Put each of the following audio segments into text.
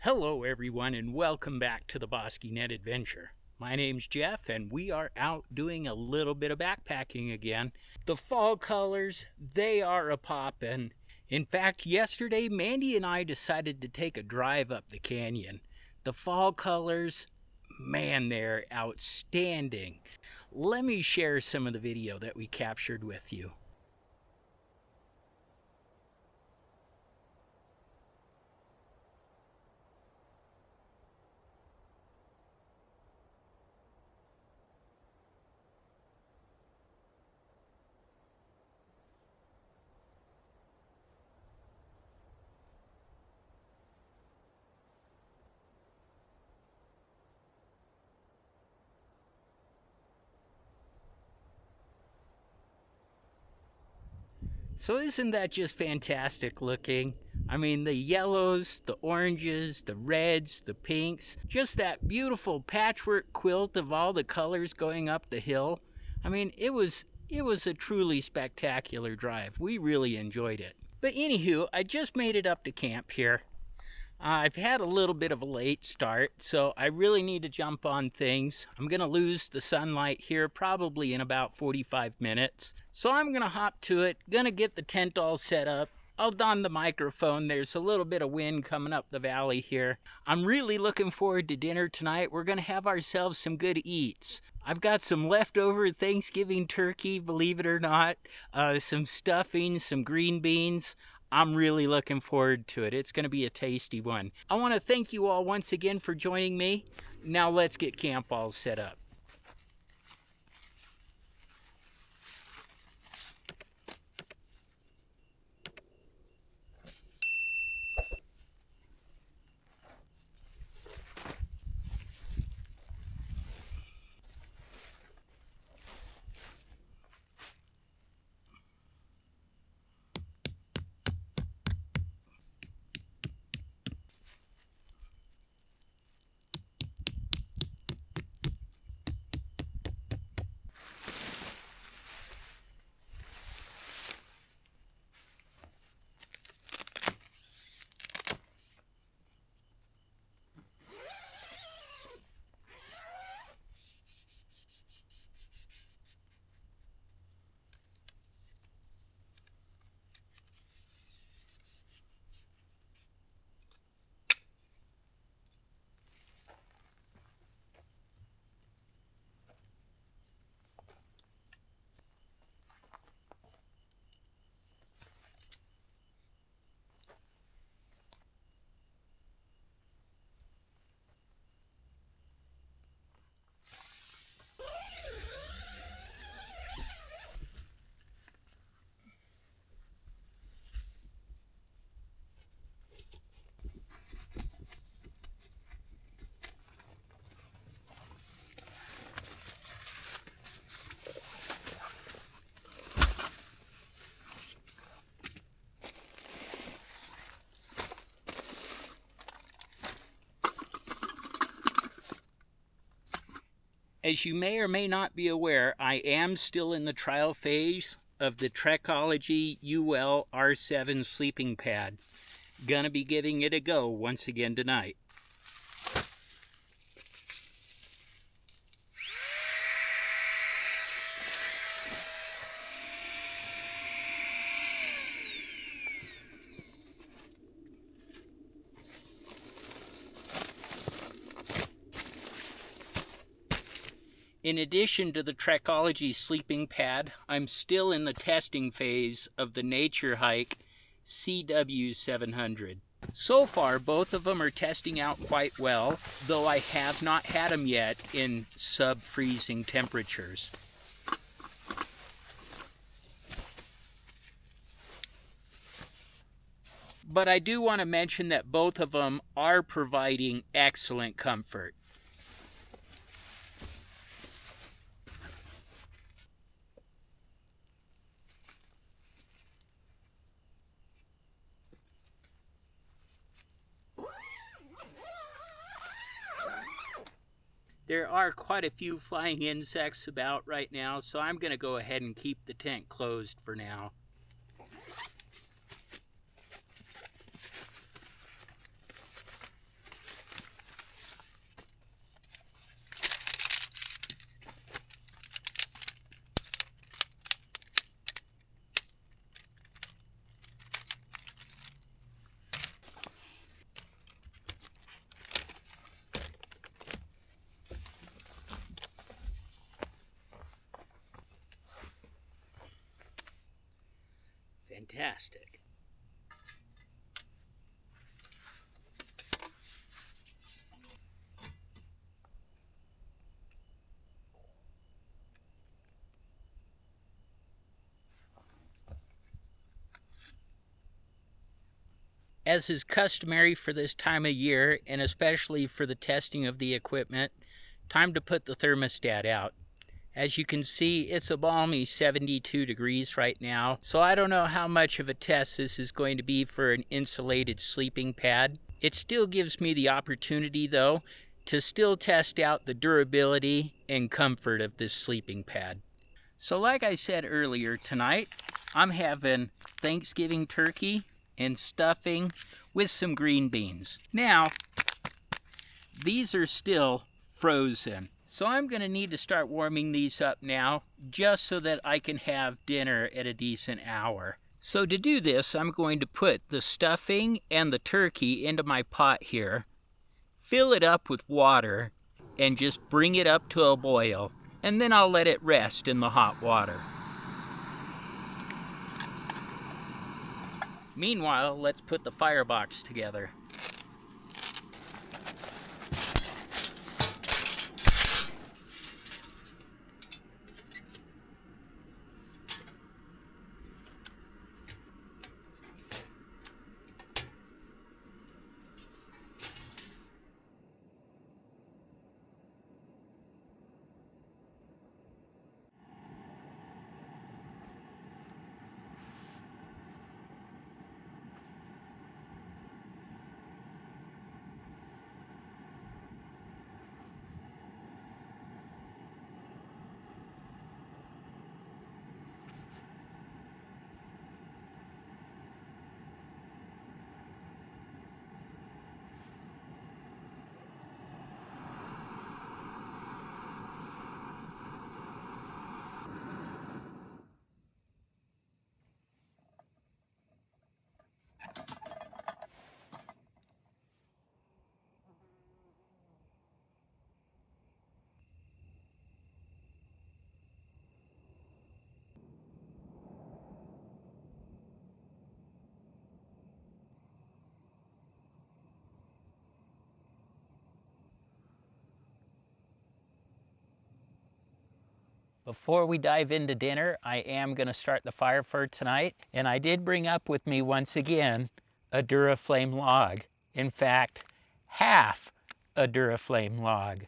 Hello everyone and welcome back to the bosqueenet adventure. My name's Jeff and we are out doing a little bit of backpacking again. The fall colors, they are a-poppin'. In fact, yesterday Mandy and I decided to take a drive up the canyon. The fall colors, man, they're outstanding. Let me share some of the video that we captured with you. So isn't that just fantastic looking? I mean, the yellows, the oranges, the reds, the pinks, just that beautiful patchwork quilt of all the colors going up the hill. I mean, it was a truly spectacular drive. We really enjoyed it. But anywho, I just made it up to camp here. I've had a little bit of a late start, so I really need to jump on things. I'm going to lose the sunlight here probably in about 45 minutes. So I'm going to hop to it, going to get the tent all set up. I'll don the microphone. There's a little bit of wind coming up the valley here. I'm really looking forward to dinner tonight. We're going to have ourselves some good eats. I've got some leftover Thanksgiving turkey, believe it or not, some stuffing, some green beans. I'm really looking forward to it. It's going to be a tasty one. I want to thank you all once again for joining me. Now let's get camp all set up. As you may or may not be aware, I am still in the trial phase of the Trekology UL R7 sleeping pad. Gonna be giving it a go once again tonight. In addition to the Trekology sleeping pad, I'm still in the testing phase of the Nature Hike CW700. So far, both of them are testing out quite well, though I have not had them yet in sub-freezing temperatures. But I do want to mention that both of them are providing excellent comfort. There are quite a few flying insects about right now, so I'm going to go ahead and keep the tent closed for now. Fantastic. As is customary for this time of year, and especially for the testing of the equipment, time to put the thermostat out. As you can see, it's a balmy 72 degrees right now, so I don't know how much of a test this is going to be for an insulated sleeping pad. It still gives me the opportunity, though, to still test out the durability and comfort of this sleeping pad. So like I said earlier, tonight I'm having Thanksgiving turkey and stuffing with some green beans. Now, these are still frozen, so I'm going to need to start warming these up now just so that I can have dinner at a decent hour. So to do this, I'm going to put the stuffing and the turkey into my pot here, fill it up with water, and just bring it up to a boil, and then I'll let it rest in the hot water. Meanwhile, let's put the firebox together. Before we dive into dinner, I am going to start the fire for tonight, and I did bring up with me once again a Duraflame log. In fact, half a Duraflame log.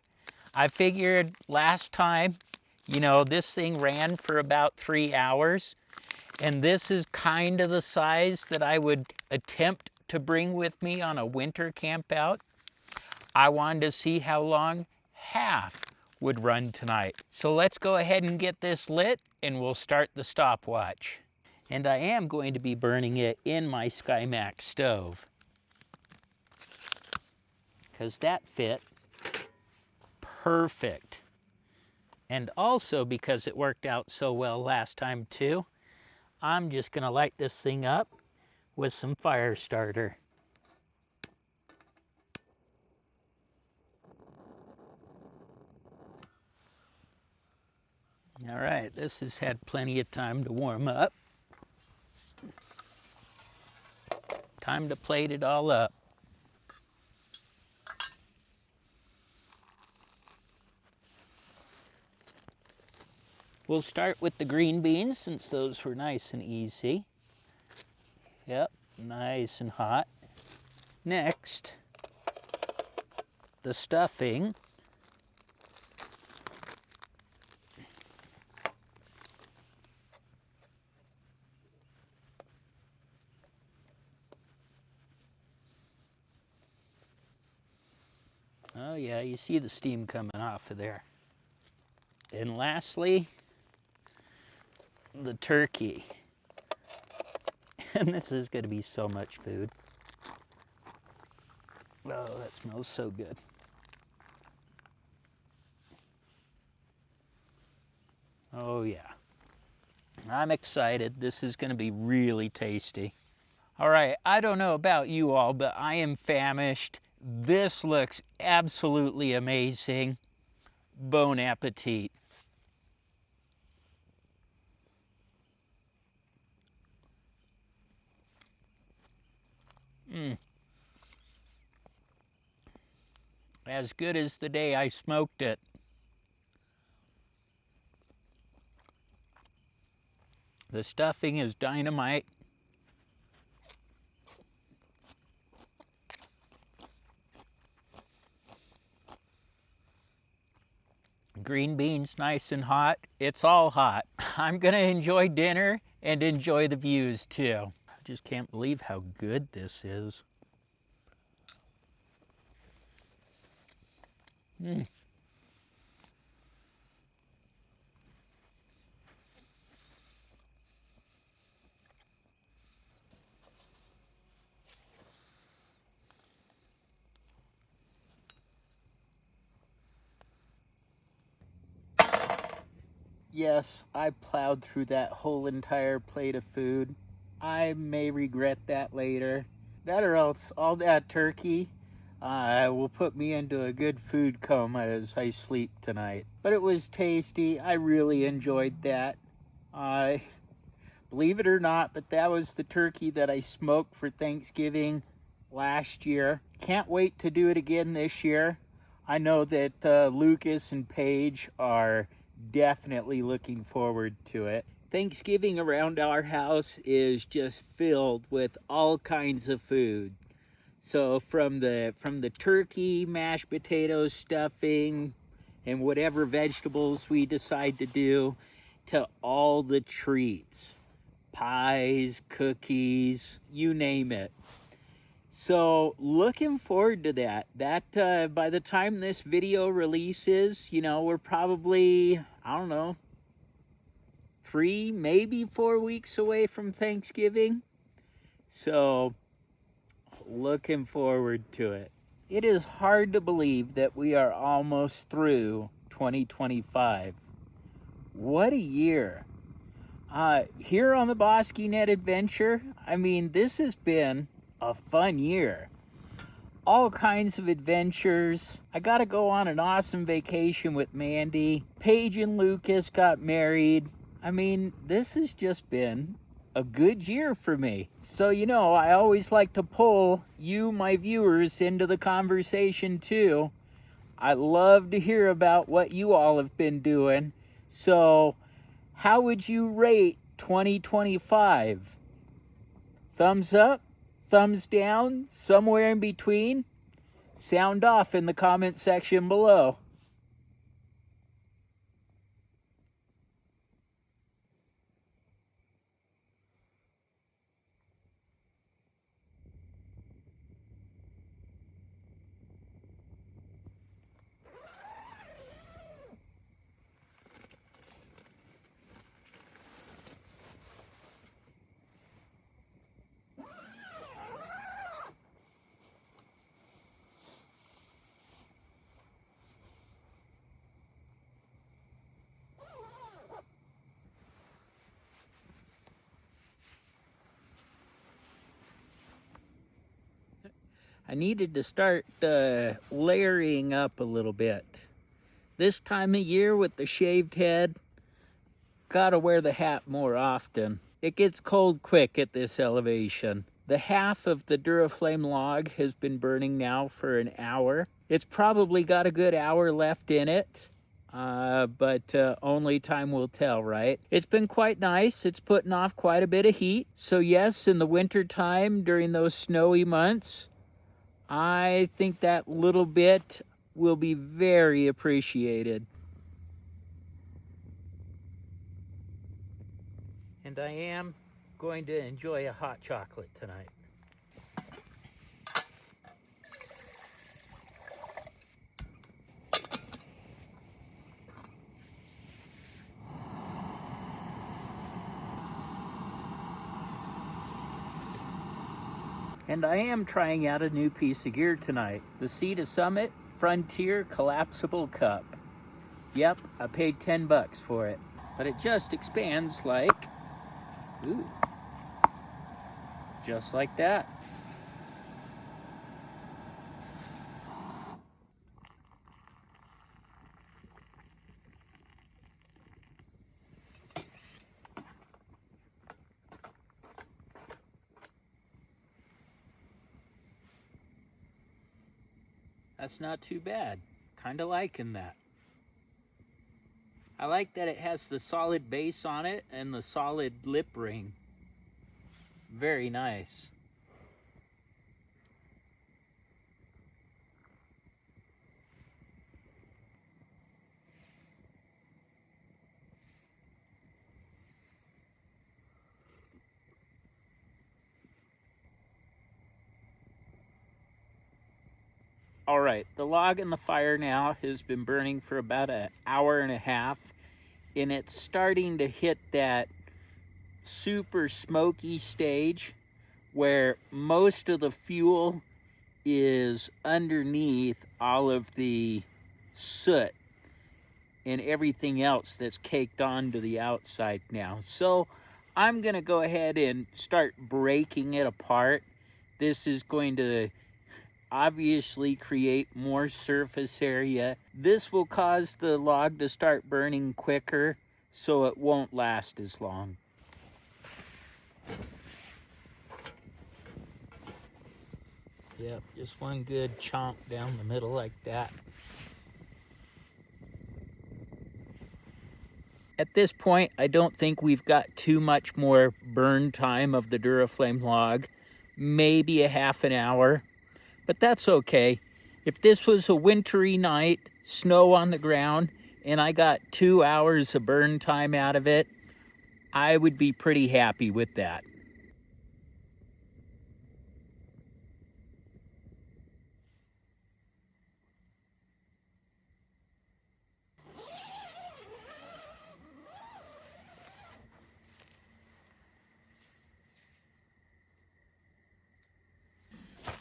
I figured last time, this thing ran for about 3 hours, and this is kind of the size that I would attempt to bring with me on a winter camp out. I wanted to see how long half would run tonight. So let's go ahead and get this lit and we'll start the stopwatch. And I am going to be burning it in my SkyMax stove, because that fit perfect. And also because it worked out so well last time too, I'm just going to light this thing up with some fire starter. All right, this has had plenty of time to warm up. Time to plate it all up. We'll start with the green beans since those were nice and easy. Yep, nice and hot. Next, the stuffing. Oh yeah, you see the steam coming off of there. And lastly, the turkey. And this is going to be so much food. Oh, that smells so good. Oh yeah. I'm excited. This is going to be really tasty. All right, I don't know about you all, but I am famished. This looks absolutely amazing. Bon appetit. as good as the day I smoked it. The stuffing is dynamite. Green beans nice and hot. It's all hot. I'm gonna enjoy dinner and enjoy the views too. I just can't believe how good this is. Yes, I plowed through that whole entire plate of food. I may regret that later. That or else all that turkey will put me into a good food coma as I sleep tonight. But it was tasty. I really enjoyed that. Believe it or not, but that was the turkey that I smoked for Thanksgiving last year. Can't wait to do it again this year. I know that Lucas and Paige are definitely looking forward to it. Thanksgiving around our house is just filled with all kinds of food. So from the turkey, mashed potatoes, stuffing, and whatever vegetables we decide to do, to all the treats, pies, cookies, you name it. So looking forward to that. That by the time this video releases, you know, we're probably, I don't know, 3, maybe 4 weeks away from Thanksgiving. So looking forward to it. It is hard to believe that we are almost through 2025. What a year. Here on the bosqueenet adventure, I mean, this has been a fun year. All kinds of adventures. I got to go on an awesome vacation with Mandy. Paige and Lucas got married. I mean, this has just been a good year for me. So, you know, I always like to pull you, my viewers, into the conversation too. I love to hear about what you all have been doing. So, how would you rate 2025? Thumbs up? Thumbs down? Somewhere in between? Sound off in the comment section below. I needed to start layering up a little bit. This time of year with the shaved head, gotta wear the hat more often. It gets cold quick at this elevation. The half of the Duraflame log has been burning now for an hour. It's probably got a good hour left in it, but only time will tell, right? It's been quite nice. It's putting off quite a bit of heat. So yes, in the winter time, during those snowy months, I think that little bit will be very appreciated. And I am going to enjoy a hot chocolate tonight. And I am trying out a new piece of gear tonight. The Sea to Summit Frontier Collapsible Cup. Yep, I paid 10 bucks for it. But it just expands like, ooh, just like that. That's not too bad. Kind of liking that. I like that it has the solid base on it and the solid lip ring. Very nice. All right, the log in the fire now has been burning for about an hour and a half, and it's starting to hit that super smoky stage where most of the fuel is underneath all of the soot and everything else that's caked onto the outside now. So I'm gonna go ahead and start breaking it apart. This is going to obviously create more surface area. This will cause the log to start burning quicker, so it won't last as long. Yep, just one good chomp down the middle like that. At this point, I don't think we've got too much more burn time of the Duraflame log. Maybe a half an hour, but that's okay. If this was a wintry night, snow on the ground, and I got 2 hours of burn time out of it, I would be pretty happy with that.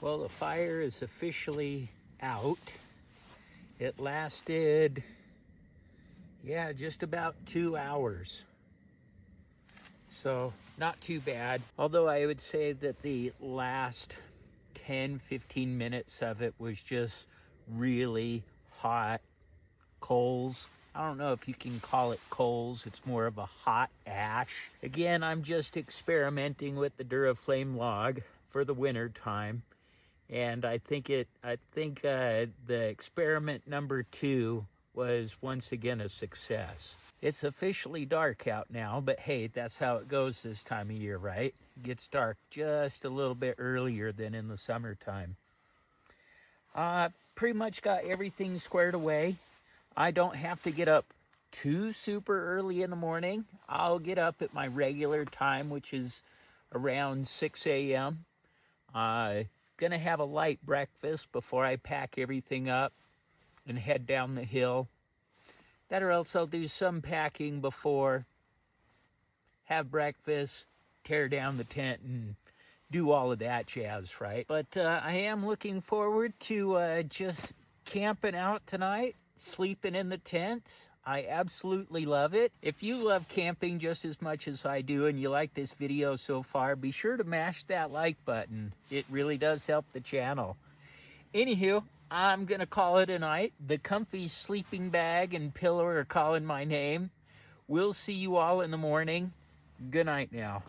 Well, the fire is officially out. It lasted, yeah, just about 2 hours. So not too bad. Although I would say that the last 10-15 minutes of it was just really hot coals. I don't know if you can call it coals. It's more of a hot ash. Again, I'm just experimenting with the Duraflame log for the winter time. And I think the experiment number 2 was once again a success. It's officially dark out now, but hey, that's how it goes this time of year, right? It gets dark just a little bit earlier than in the summertime. Pretty much got everything squared away. I don't have to get up too super early in the morning. I'll get up at my regular time, which is around 6 a.m. Gonna have a light breakfast before I pack everything up and head down the hill. That or else I'll do some packing before, have breakfast, tear down the tent, and do all of that jazz, right? But I am looking forward to just camping out tonight, sleeping in the tent. I absolutely love it. If you love camping just as much as I do and you like this video so far, be sure to mash that like button. It really does help the channel. Anywho, I'm gonna call it a night. The comfy sleeping bag and pillow are calling my name. We'll see you all in the morning. Good night now.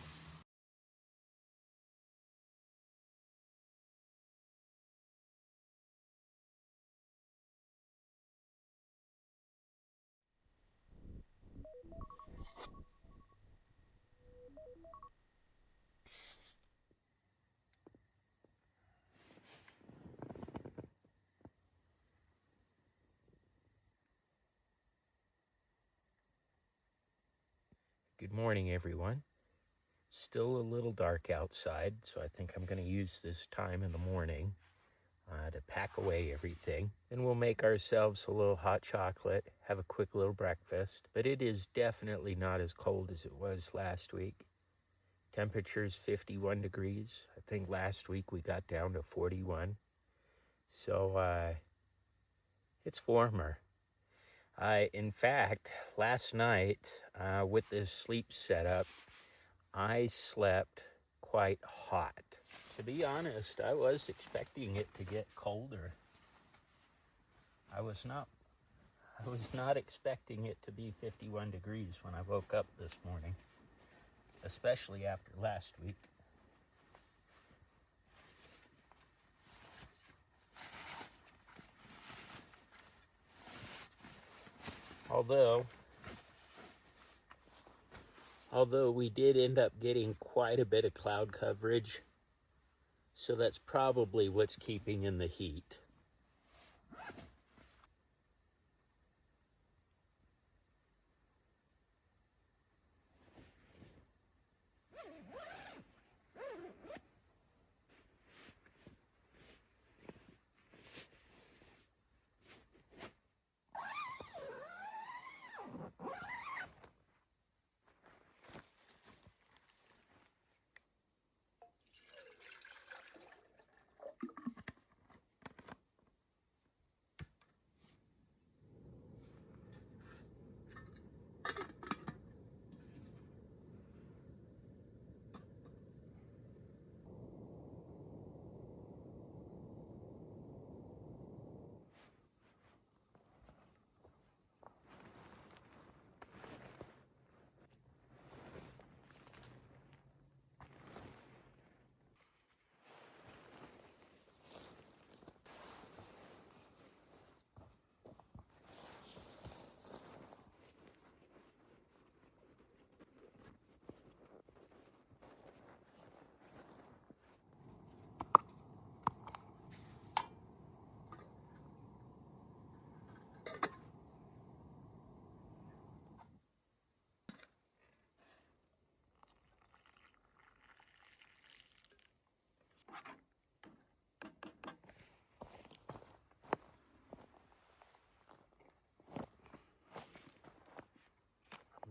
Good morning, everyone. Still a little dark outside, so I think I'm going to use this time in the morning to pack away everything. Then we'll make ourselves a little hot chocolate, have a quick little breakfast. But it is definitely not as cold as it was last week. Temperature's 51 degrees. I think last week we got down to 41. So it's warmer. In fact, last night with this sleep setup, I slept quite hot. To be honest, I was expecting it to get colder. I was not expecting it to be 51 degrees when I woke up this morning, especially after last week. Although we did end up getting quite a bit of cloud coverage, so that's probably what's keeping in the heat.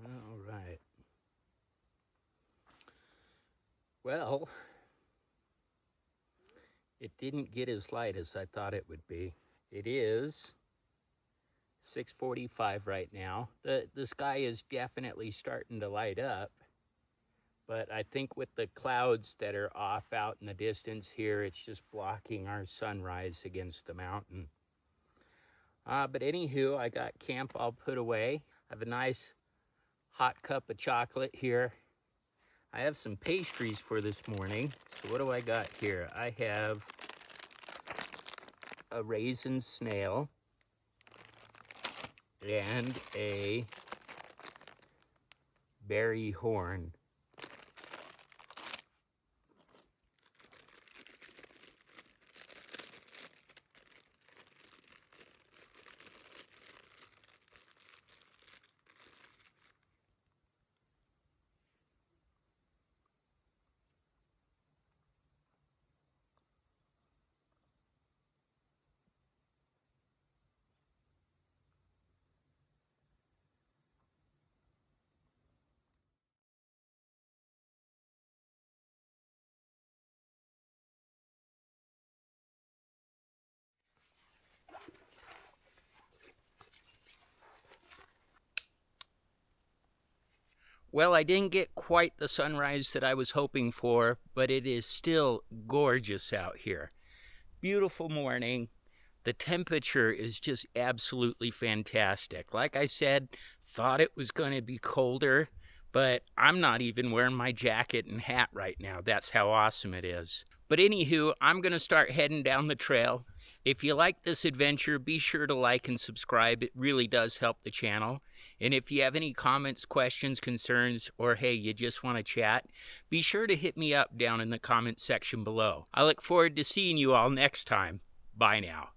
All right. Well, it didn't get as light as I thought it would be. It is 6:45 right now. The sky is definitely starting to light up, but I think with the clouds that are off out in the distance here, it's just blocking our sunrise against the mountain. But anywho, I got camp all put away. I have a nice hot cup of chocolate here. I have some pastries for this morning. So what do I got here? I have a raisin snail and a berry horn. Well, I didn't get quite the sunrise that I was hoping for, but it is still gorgeous out here. Beautiful morning. The temperature is just absolutely fantastic. Like I said, thought it was going to be colder, but I'm not even wearing my jacket and hat right now. That's how awesome it is. But anywho, I'm going to start heading down the trail. If you like this adventure, be sure to like and subscribe. It really does help the channel. And if you have any comments, questions, concerns, or hey, you just want to chat, be sure to hit me up down in the comments section below. I look forward to seeing you all next time. Bye now.